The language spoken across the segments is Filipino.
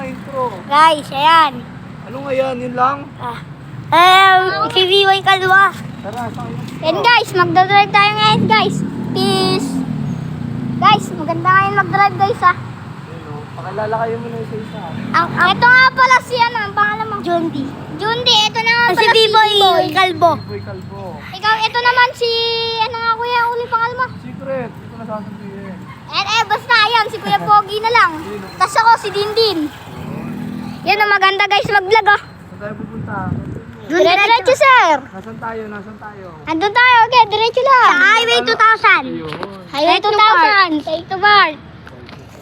intro. Guys, ayan. Ano nga yan? Yun lang? Si VY Kalwa. Tara, sa akin. Yan guys, magdadrive tayo ngayon guys. Peace. Guys, maganda ngayon mag-drive guys ha. Ayun, oh. Pakilala kayo muna isa-isa. Ito nga pala si ano, ang pangalan mo? Jundi. Jundi, ito na nga pala si VY Kalbo. Boy Kalbo. Ikaw, ito naman si, ano nga kuya, uli pangalan mo? Secret. Ito na sasabihin. Basta yan, si Kuya Pogi na lang. Tapos ako, si Dindin. Yan ang maganda guys, mag-vlog oh. Saan tayo pupunta? Diretso sir. Nasaan tayo? Nasaan tayo? Andun tayo, okay, diretso lang. Sa Highway 2000. Ayun. Highway 2000. Taito Bar.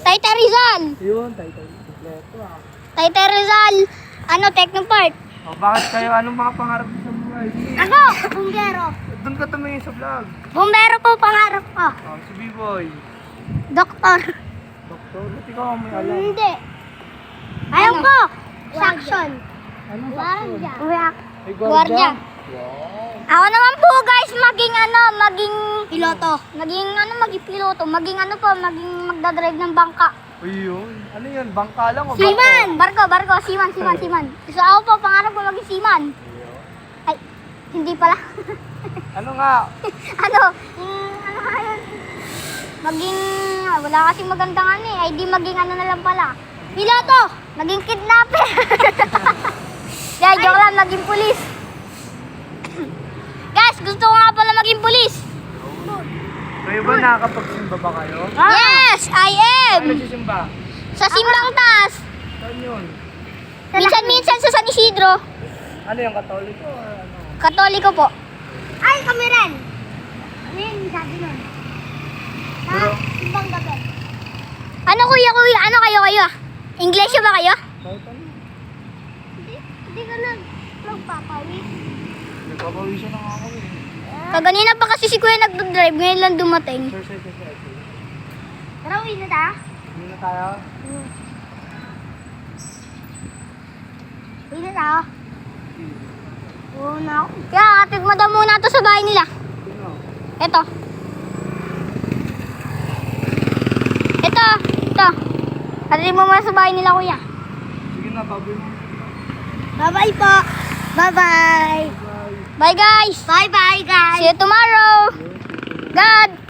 Taytay Rizal. Ayun, tayo. Kompleto ah. Taytay Rizal. Ano, Technopark. Oh, bakit kayo? Anong mga pangarap niyo sa buhay? Ako, bumbero. Doon ka tumingin sa vlog. Bumbero po pangarap ko. Oh, si B-Boy. Doktor. Doktor, ba't ikaw ang may alam? Hindi. Ayaw ko. Saction. Anong saksyon? Ay, Guardia. Wow. Ako naman po guys, maging piloto. Maging piloto. Maging magdadrive ng bangka. Ayun. Ano yan? Bangka lang o Seaman! Barko. Seaman. So ako po, pangarap ko maging seaman. Ay, hindi pala. Ano nga? ano nga yun? Wala kasing magandang ano eh. Ay di maging ano na lang pala. Piloto! Maging kidnapper! Kaya joke lang, maging pulis. Guys, gusto ko nga pala maging pulis. Kayo ba nakakapagsimba ba kayo? Yes, I am! Ano nagsisimba? Sa Simbang Taas. Saan yun? Minsan sa San Isidro. Ano yung katoliko o ano? Katoliko po. Ay, kami rin. Ano yun, sabi nun? Pero, Simbang gabi. Ano kuya? Ano kayo? English ba kayo? kahit ano? Hindi ka magpapawis. Nagpapawisan na nga ako eh. Kaganina pa kasi si kuya nagdodrive, ngayon lang dumating. Sir. Tara, uwi na ta? Hindi na tayo. Uwi na ta? Oo na ako. Kaya atid mo daw muna ito sa bahay nila. Sino? Ito. Atid mo muna sa bahay nila kuya. Sige na, baboy mo. Bye-bye po. Bye-bye. Bye. Bye guys. Bye-bye guys. See you tomorrow. God.